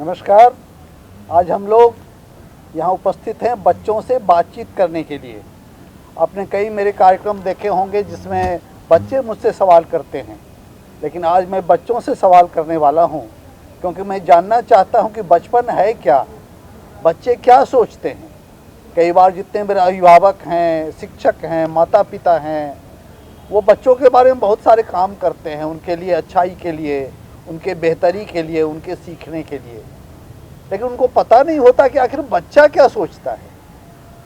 नमस्कार। आज हम लोग यहाँ उपस्थित हैं बच्चों से बातचीत करने के लिए। आपने कई मेरे कार्यक्रम देखे होंगे जिसमें बच्चे मुझसे सवाल करते हैं, लेकिन आज मैं बच्चों से सवाल करने वाला हूँ, क्योंकि मैं जानना चाहता हूँ कि बचपन है क्या, बच्चे क्या सोचते हैं। कई बार जितने मेरे अभिभावक हैं, शिक्षक हैं, माता पिता हैं, वो बच्चों के बारे में बहुत सारे काम करते हैं, उनके लिए अच्छाई के लिए, उनके बेहतरी के लिए, उनके सीखने के लिए, लेकिन उनको पता नहीं होता कि आखिर बच्चा क्या सोचता है।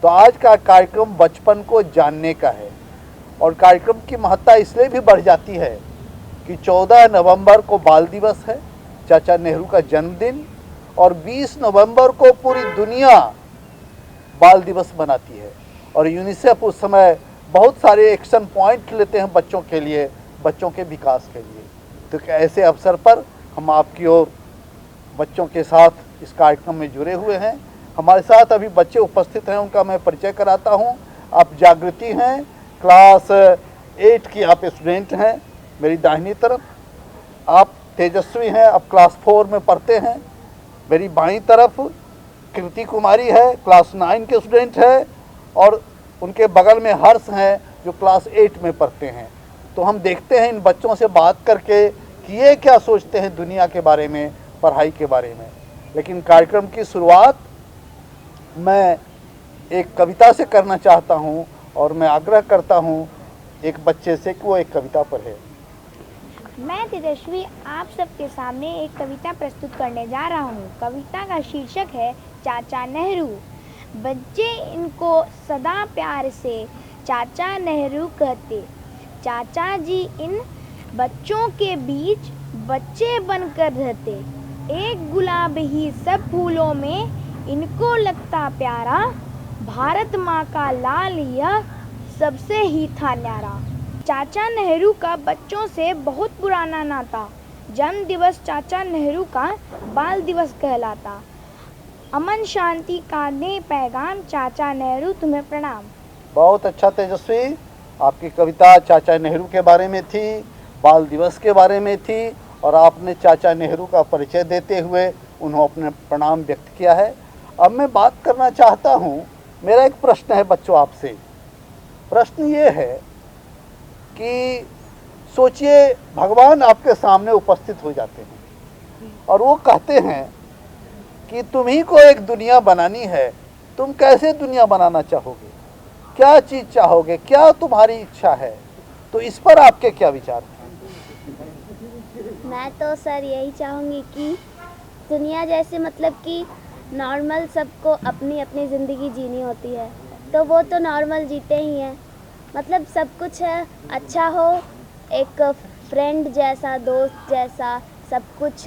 तो आज का कार्यक्रम बचपन को जानने का है, और कार्यक्रम की महत्ता इसलिए भी बढ़ जाती है कि 14 नवंबर को बाल दिवस है, चाचा नेहरू का जन्मदिन, और 20 नवंबर को पूरी दुनिया बाल दिवस मनाती है। और यूनिसेफ उस समय बहुत सारे एक्शन पॉइंट लेते हैं बच्चों के लिए, बच्चों के विकास के लिए। तो ऐसे अवसर पर हम आपकी ओर बच्चों के साथ इस कार्यक्रम में जुड़े हुए हैं। हमारे साथ अभी बच्चे उपस्थित हैं, उनका मैं परिचय कराता हूं। आप जागृति हैं, क्लास 8 की आप स्टूडेंट हैं मेरी दाहिनी तरफ। आप तेजस्वी हैं, आप क्लास 4 में पढ़ते हैं मेरी बाईं तरफ। कृति कुमारी है, क्लास 9 के स्टूडेंट है, और उनके बगल में हर्ष हैं जो क्लास 8 में पढ़ते हैं। तो हम देखते हैं इन बच्चों से बात करके कि ये क्या सोचते हैं दुनिया के बारे में, पढ़ाई के बारे में। लेकिन कार्यक्रम की शुरुआत मैं एक कविता से करना चाहता हूँ, और मैं आग्रह करता हूँ एक बच्चे से कि वो एक कविता पढ़े। मैं तेजस्वी आप सबके सामने एक कविता प्रस्तुत करने जा रहा हूँ। कविता का शीर्षक है चाचा नेहरू। बच्चे इनको सदा प्यार से चाचा नेहरू कहते। चाचा जी इन बच्चों के बीच बच्चे बनकर रहते। एक गुलाब ही सब फूलों में इनको लगता प्यारा। भारत माँ का लाल यह सबसे ही था न्यारा। चाचा नेहरू का बच्चों से बहुत पुराना नाता। जन्म दिवस चाचा नेहरू का बाल दिवस कहलाता। अमन शांति का दे पैगाम, चाचा नेहरू तुम्हें प्रणाम। बहुत अच्छा तेजस्वी, आपकी कविता चाचा नेहरू के बारे में थी, बाल दिवस के बारे में थी, और आपने चाचा नेहरू का परिचय देते हुए उन्होंने अपने प्रणाम व्यक्त किया है। अब मैं बात करना चाहता हूँ, मेरा एक प्रश्न है बच्चों आपसे। प्रश्न ये है कि सोचिए भगवान आपके सामने उपस्थित हो जाते हैं और वो कहते हैं कि तुम्ही को एक दुनिया बनानी है, तुम कैसे दुनिया बनाना चाहोगे, क्या चीज़ चाहोगे, क्या तुम्हारी इच्छा है। तो इस पर आपके क्या विचार हैं? मैं तो सर यही चाहूँगी कि दुनिया जैसे मतलब कि नॉर्मल सबको अपनी अपनी ज़िंदगी जीनी होती है, तो वो तो नॉर्मल जीते ही हैं। मतलब सब कुछ है, अच्छा हो, एक फ्रेंड जैसा, दोस्त जैसा, सब कुछ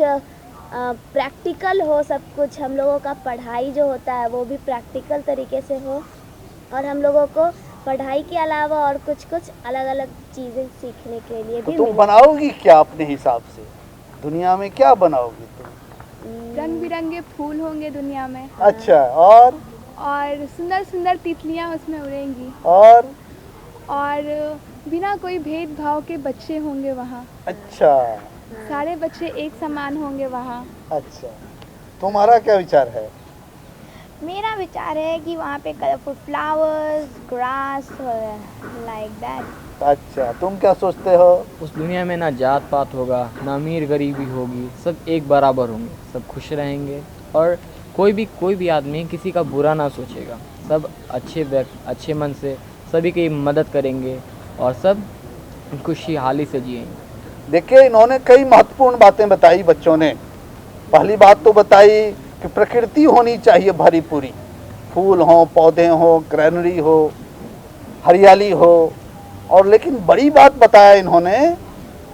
प्रैक्टिकल हो। सब कुछ हम लोगों का पढ़ाई जो होता है वो भी प्रैक्टिकल तरीके से हो, और हम लोगों को पढ़ाई के अलावा और कुछ कुछ अलग अलग चीज़ें सीखने के लिए भी। तो तुम बनाओगी क्या अपने हिसाब से, दुनिया में क्या बनाओगी तुम? रंग बिरंगे फूल होंगे दुनिया में। अच्छा, और सुंदर सुंदर तितलियां उसमें उड़ेंगी, और बिना कोई भेदभाव के बच्चे होंगे वहाँ। अच्छा, सारे बच्चे एक समान होंगे वहाँ। अच्छा, तुम्हारा क्या विचार है? मेरा विचार है कि वहाँ पे colourful flowers, grass, like that. अच्छा, तुम क्या सोचते हो? उस दुनिया में ना जात पात होगा, ना अमीर गरीबी होगी, सब एक बराबर होंगे, सब खुश रहेंगे, और कोई भी आदमी किसी का बुरा ना सोचेगा। सब अच्छे मन से सभी की मदद करेंगे, और सब खुशहाली से जिएंगे। देखिए, इन्होंने कई महत्वपूर्ण बातें बताई बच्चों ने। पहली बात तो बताई कि प्रकृति होनी चाहिए भरी पूरी, फूल हो, पौधे हो, ग्रीनरी हो, हरियाली हो। और लेकिन बड़ी बात बताया इन्होंने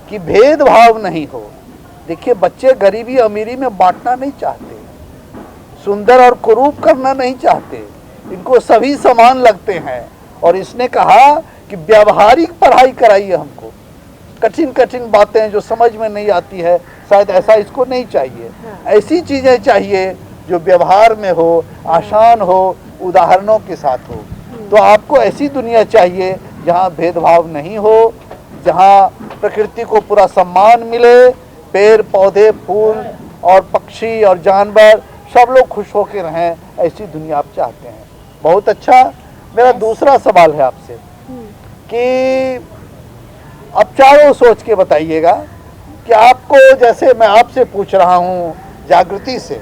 कि भेदभाव नहीं हो। देखिए, बच्चे गरीबी अमीरी में बांटना नहीं चाहते, सुंदर और कुरूप करना नहीं चाहते, इनको सभी समान लगते हैं। और इसने कहा कि व्यावहारिक पढ़ाई कराइए हमको, कठिन कठिन बातें जो समझ में नहीं आती है, शायद ऐसा इसको नहीं चाहिए। ऐसी चीज़ें चाहिए जो व्यवहार में हो, आसान हो, उदाहरणों के साथ हो। तो आपको ऐसी दुनिया चाहिए जहाँ भेदभाव नहीं हो, जहाँ प्रकृति को पूरा सम्मान मिले, पेड़ पौधे फूल और पक्षी और जानवर सब लोग खुश होकर रहें, ऐसी दुनिया आप चाहते हैं। बहुत अच्छा। मेरा दूसरा सवाल है आपसे कि अब चारों सोच के बताइएगा कि आपको, जैसे मैं आपसे पूछ रहा हूँ जागृति से,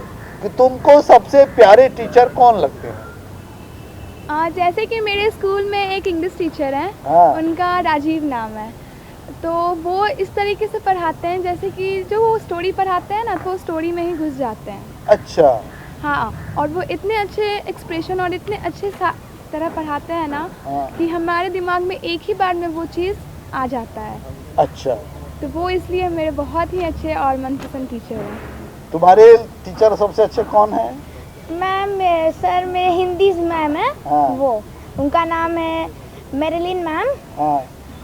कि तुमको सबसे प्यारे टीचर कौन लगते हैं? जैसे कि मेरे स्कूल में एक इंग्लिश टीचर हैं, हाँ। उनका राजीव नाम है। तो वो इस तरीके से पढ़ाते हैं जैसे कि जो वो स्टोरी पढ़ाते हैं ना, तो स्टोरी में ही घुस जाते हैं। अच्छा। हाँ, और वो इतने अच्छे एक्सप्रेशन और इतने अच्छे तरह पढ़ाते हैं ना, हाँ। कि हमारे दिमाग में एक ही बार में वो चीज़ आ जाता है। अच्छा। तो वो इसलिए मेरे बहुत ही अच्छे और मनपसंद टीचर हैं। तुम्हारे टीचर सबसे अच्छे कौन है? मैम सर मेरे हिंदी मैम है, हाँ। वो उनका नाम है मेरिलिन मैम। हाँ।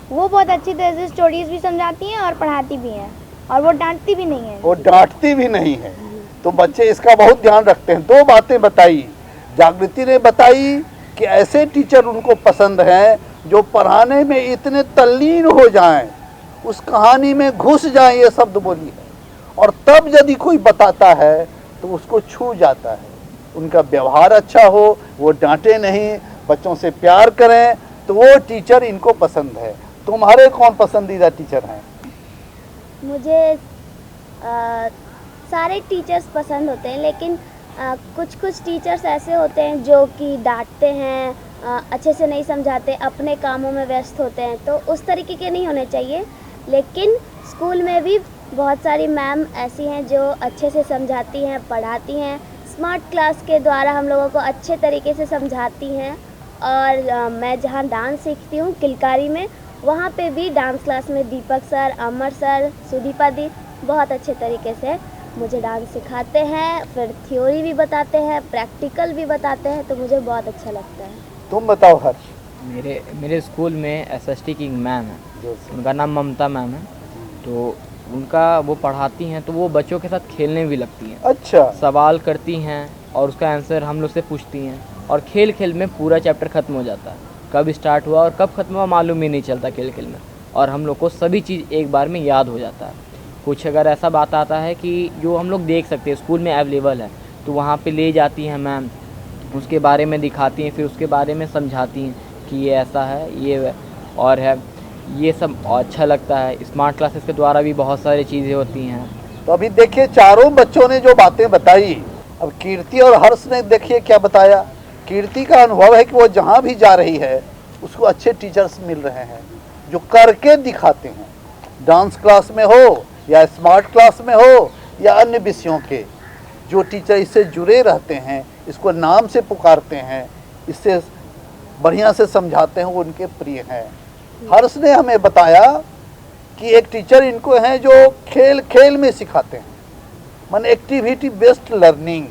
वो बहुत अच्छी तरह से स्टोरीज भी समझाती हैं और पढ़ाती भी हैं, और वो डांटती भी नहीं है। वो डांटती भी नहीं है, तो बच्चे इसका बहुत ध्यान रखते हैं। दो बातें बताई जागृति ने, बताई कि ऐसे टीचर उनको पसंद हैं जो पढ़ाने में इतने तल्लीन हो जाएं, उस कहानी में घुस जाएं, ये शब्द बोली है। और तब यदि कोई बताता है तो उसको छू जाता है। उनका व्यवहार अच्छा हो, वो डांटे नहीं, बच्चों से प्यार करें, तो वो टीचर इनको पसंद है। तुम्हारे कौन पसंदीदा टीचर हैं? मुझे सारे टीचर्स पसंद होते हैं, लेकिन कुछ कुछ टीचर्स ऐसे होते हैं जो कि डांटते हैं, अच्छे से नहीं समझाते, अपने कामों में व्यस्त होते हैं, तो उस तरीके के नहीं होने चाहिए। लेकिन स्कूल में भी बहुत सारी मैम ऐसी हैं जो अच्छे से समझाती हैं, पढ़ाती हैं, स्मार्ट क्लास के द्वारा हम लोगों को अच्छे तरीके से समझाती हैं। और मैं जहाँ डांस सीखती हूँ किलकारी में, वहाँ पे भी डांस क्लास में दीपक सर, अमर सर, सुदीपा दी बहुत अच्छे तरीके से मुझे डांस सिखाते हैं, फिर थ्योरी भी बताते हैं, प्रैक्टिकल भी बताते हैं, तो मुझे बहुत अच्छा लगता है। तुम बताओ हर्ष। मेरे स्कूल में एसएसटी की मैम है, उनका नाम ममता मैम है। तो उनका वो पढ़ाती हैं तो वो बच्चों के साथ खेलने भी लगती हैं। अच्छा। सवाल करती हैं और उसका आंसर हम लोग से पूछती हैं, और खेल खेल में पूरा चैप्टर ख़त्म हो जाता है। कब स्टार्ट हुआ और कब ख़त्म हुआ मालूम ही नहीं चलता खेल खेल में, और हम लोग को सभी चीज़ एक बार में याद हो जाता है। कुछ अगर ऐसा बात आता है कि जो हम लोग देख सकते हैं स्कूल में अवेलेबल है, तो वहाँ पे ले जाती हैं मैम, उसके बारे में दिखाती हैं, फिर उसके बारे में समझाती हैं कि ये ऐसा है, ये और है, ये सब अच्छा लगता है। स्मार्ट क्लासेस के द्वारा भी बहुत सारी चीज़ें होती हैं। तो अभी देखिए चारों बच्चों ने जो बातें बताई, अब कीर्ति और हर्ष ने देखिए क्या बताया। कीर्ति का अनुभव है कि वो जहाँ भी जा रही है उसको अच्छे टीचर्स मिल रहे हैं जो करके दिखाते हैं, डांस क्लास में हो या स्मार्ट क्लास में हो या अन्य विषयों के। जो टीचर इससे जुड़े रहते हैं, इसको नाम से पुकारते हैं, इससे बढ़िया से समझाते हैं, वो उनके प्रिय हैं। हर्ष ने हमें बताया कि एक टीचर इनको हैं जो खेल खेल में सिखाते हैं, मन एक्टिविटी बेस्ड लर्निंग।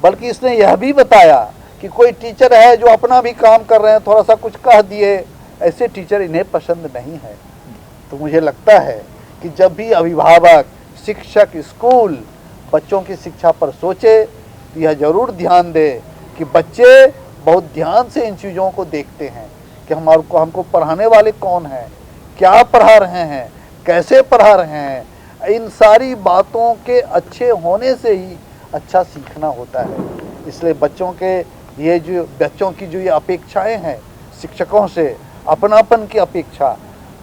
बल्कि इसने यह भी बताया कि कोई टीचर है जो अपना भी काम कर रहे हैं, थोड़ा सा कुछ कह दिए, ऐसे टीचर इन्हें पसंद नहीं है। तो मुझे लगता है कि जब भी अभिभावक, शिक्षक, स्कूल बच्चों की शिक्षा पर सोचे तो यह जरूर ध्यान दे कि बच्चे बहुत ध्यान से इन चीज़ों को देखते हैं कि हमको पढ़ाने वाले कौन हैं, क्या पढ़ा रहे हैं, कैसे पढ़ा रहे हैं। इन सारी बातों के अच्छे होने से ही अच्छा सीखना होता है। इसलिए बच्चों की जो ये अपेक्षाएं हैं शिक्षकों से, अपनापन की अपेक्षा,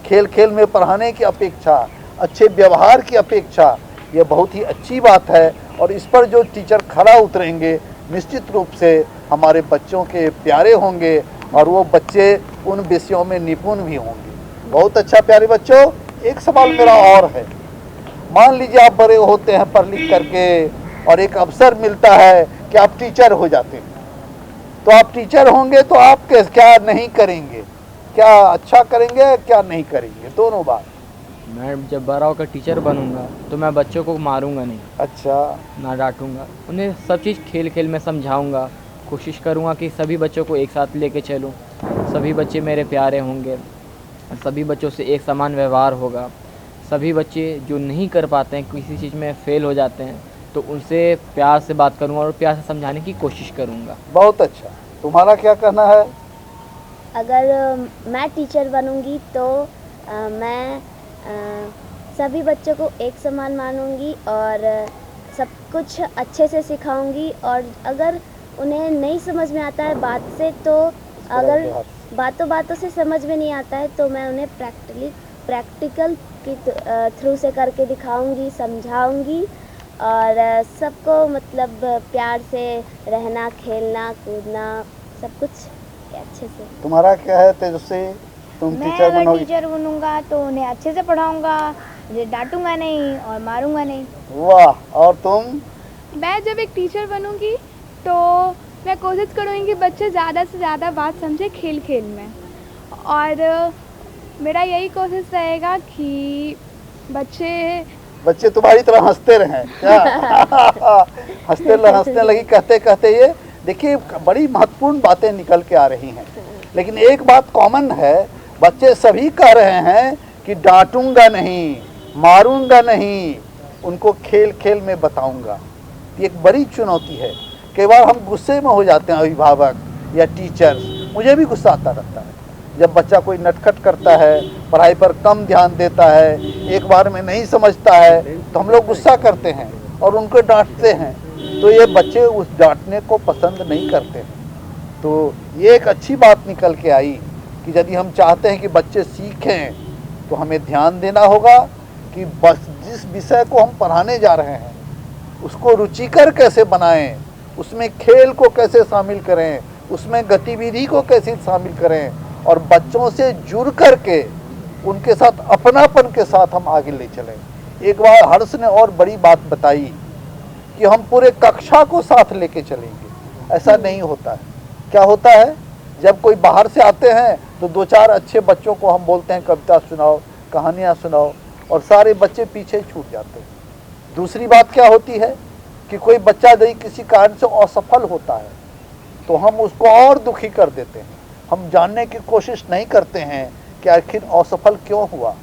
खेल खेल में पढ़ाने की अपेक्षा, अच्छे व्यवहार की अपेक्षा, ये बहुत ही अच्छी बात है। और इस पर जो टीचर खरा उतरेंगे निश्चित रूप से हमारे बच्चों के प्यारे होंगे और वो बच्चे उन विषयों में निपुण भी होंगे। बहुत अच्छा प्यारे बच्चों, एक सवाल मेरा और है। मान लीजिए आप बड़े होते हैं पढ़ लिख करके और एक अवसर मिलता है कि आप टीचर हो जाते हैं, तो आप टीचर होंगे तो आप क्या नहीं करेंगे, क्या अच्छा करेंगे क्या नहीं करेंगे, दोनों बात। मैं जब बड़ा होकर टीचर बनूंगा तो मैं बच्चों को मारूंगा नहीं, अच्छा, ना डांटूंगा, उन्हें सब चीज़ खेल खेल में समझाऊंगा। कोशिश करूंगा कि सभी बच्चों को एक साथ लेके चलूं, सभी बच्चे मेरे प्यारे होंगे, सभी बच्चों से एक समान व्यवहार होगा। सभी बच्चे जो नहीं कर पाते हैं, किसी चीज़ में फेल हो जाते हैं, तो उनसे प्यार से बात करूंगा और प्यार से समझाने की कोशिश करूंगा। बहुत अच्छा। तुम्हारा क्या कहना है? अगर मैं टीचर बनूंगी तो मैं सभी बच्चों को एक समान मानूंगी और सब कुछ अच्छे से सिखाऊंगी। और अगर उन्हें नहीं समझ में आता है बात से, तो अगर बातों से समझ में नहीं आता है तो मैं उन्हें प्रैक्टिकल की थ्रू से करके दिखाऊंगी, समझाऊंगी। और सबको मतलब प्यार से रहना, खेलना, कूदना, सब कुछ अच्छे से। तुम्हारा क्या है तेजस्वी? तुम मैं टीचर अगर बनोगी? टीचर बनूंगा तो उन्हें अच्छे से पढ़ाऊंगा, मुझे डांटूंगा नहीं और मारूंगा नहीं। वाह! और तुम? मैं जब एक टीचर बनूंगी तो मैं कोशिश करूंगी कि बच्चे ज़्यादा से ज़्यादा बात समझे खेल खेल में। और मेरा यही कोशिश रहेगा कि बच्चे तुम्हारी तरह हंसते रहें क्या? हंसने लगी कहते कहते। ये देखिए बड़ी महत्वपूर्ण बातें निकल के आ रही हैं, लेकिन एक बात कॉमन है, बच्चे सभी कह रहे हैं कि डांटूंगा नहीं, मारूंगा नहीं, उनको खेल खेल में बताऊंगा। ये एक बड़ी चुनौती है। कई बार हम गुस्से में हो जाते हैं, अभिभावक या टीचर्स। मुझे भी गुस्सा आता रहता है जब बच्चा कोई नटखट करता है, पढ़ाई पर कम ध्यान देता है, एक बार में नहीं समझता है, तो हम लोग गुस्सा करते हैं और उनको डांटते हैं। तो ये बच्चे उस डांटने को पसंद नहीं करते हैं। तो ये एक अच्छी बात निकल के आई कि यदि हम चाहते हैं कि बच्चे सीखें तो हमें ध्यान देना होगा कि बस जिस विषय को हम पढ़ाने जा रहे हैं उसको रुचिकर कैसे बनाएं, उसमें खेल को कैसे शामिल करें, उसमें गतिविधि को कैसे शामिल करें, और बच्चों से जुड़ कर के उनके साथ अपनापन के साथ हम आगे ले चलें। एक बार हर्ष ने और बड़ी बात बताई कि हम पूरे कक्षा को साथ लेके चलेंगे। ऐसा नहीं होता है। क्या होता है, जब कोई बाहर से आते हैं तो दो चार अच्छे बच्चों को हम बोलते हैं कविता सुनाओ, कहानियाँ सुनाओ, और सारे बच्चे पीछे छूट जाते हैं। दूसरी बात क्या होती है कि कोई बच्चा यदि किसी कारण से असफल होता है तो हम उसको और दुखी कर देते हैं। हम जानने की कोशिश नहीं करते हैं कि आखिर असफल क्यों हुआ।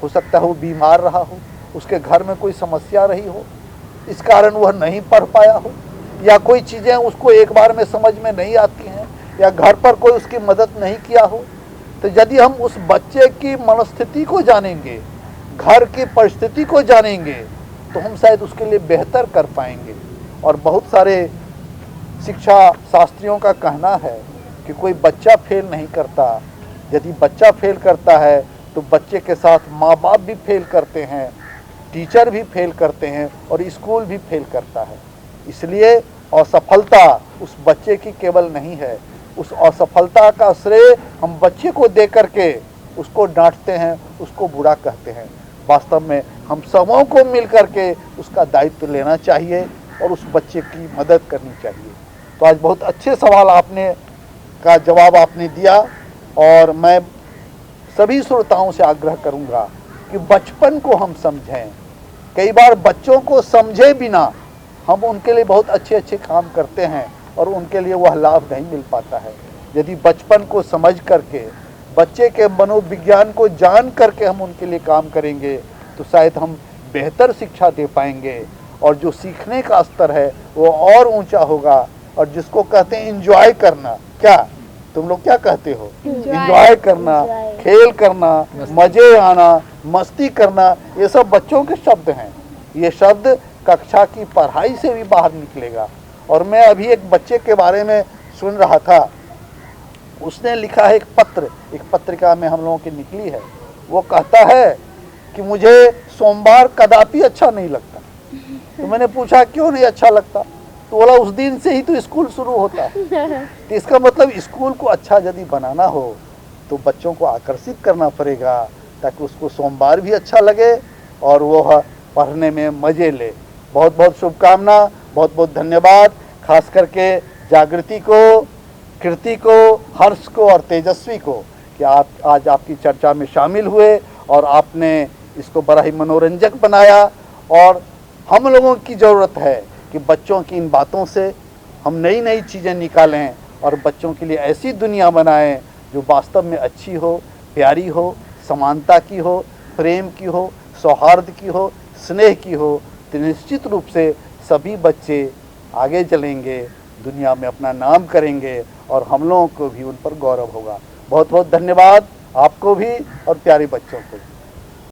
हो सकता है वो बीमार रहा हो, उसके घर में कोई समस्या रही हो, इस कारण वह नहीं पढ़ पाया हो, या कोई चीज़ें उसको एक बार में समझ में नहीं आती हैं, या घर पर कोई उसकी मदद नहीं किया हो। तो यदि हम उस बच्चे की मनस्थिति को जानेंगे, घर की परिस्थिति को जानेंगे, तो हम शायद उसके लिए बेहतर कर पाएंगे। और बहुत सारे शिक्षा शास्त्रियों का कहना है कि कोई बच्चा फेल नहीं करता। यदि बच्चा फेल करता है तो बच्चे के साथ माँ बाप भी फेल करते हैं, टीचर भी फेल करते हैं, और स्कूल भी फेल करता है। इसलिए असफलता उस बच्चे की केवल नहीं है, उस असफलता का श्रेय हम बच्चे को दे करके उसको डांटते हैं, उसको बुरा कहते हैं। वास्तव में हम सबों को मिल करके उसका दायित्व लेना चाहिए और उस बच्चे की मदद करनी चाहिए। तो आज बहुत अच्छे सवाल का जवाब आपने दिया, और मैं सभी श्रोताओं से आग्रह करूंगा कि बचपन को हम समझें। कई बार बच्चों को समझे बिना हम उनके लिए बहुत अच्छे अच्छे काम करते हैं और उनके लिए वह लाभ नहीं मिल पाता है। यदि बचपन को समझ करके, बच्चे के मनोविज्ञान को जान करके हम उनके लिए काम करेंगे तो शायद हम बेहतर शिक्षा दे पाएंगे, और जो सीखने का स्तर है वो और ऊंचा होगा। और जिसको कहते हैं एंजॉय करना, क्या तुम लोग क्या कहते हो? एंजॉय करना, खेल करना, मजे आना, मस्ती करना, ये सब बच्चों के शब्द हैं। ये शब्द कक्षा की पढ़ाई से भी बाहर निकलेगा। और मैं अभी एक बच्चे के बारे में सुन रहा था, उसने लिखा है एक पत्र, एक पत्रिका में हम लोगों की निकली है। वो कहता है कि मुझे सोमवार कदापि अच्छा नहीं लगता। तो मैंने पूछा क्यों नहीं अच्छा लगता? तो बोला उस दिन से ही तो स्कूल शुरू होता है। तो इसका मतलब स्कूल को अच्छा यदि बनाना हो तो बच्चों को आकर्षित करना पड़ेगा ताकि उसको सोमवार भी अच्छा लगे और वो पढ़ने में मज़े ले। बहुत बहुत शुभकामना, बहुत बहुत धन्यवाद। खास करके जागृति को, कृति को, हर्ष को और तेजस्वी को कि आप आज आपकी चर्चा में शामिल हुए और आपने इसको बड़ा ही मनोरंजक बनाया। और हम लोगों की ज़रूरत है कि बच्चों की इन बातों से हम नई नई चीज़ें निकालें और बच्चों के लिए ऐसी दुनिया बनाएं जो वास्तव में अच्छी हो, प्यारी हो, समानता की हो, प्रेम की हो, सौहार्द की हो, स्नेह की हो। तो निश्चित रूप से सभी बच्चे आगे चलेंगे, दुनिया में अपना नाम करेंगे और हम लोगों को भी उन पर गौरव होगा। बहुत बहुत धन्यवाद आपको भी और प्यारे बच्चों को।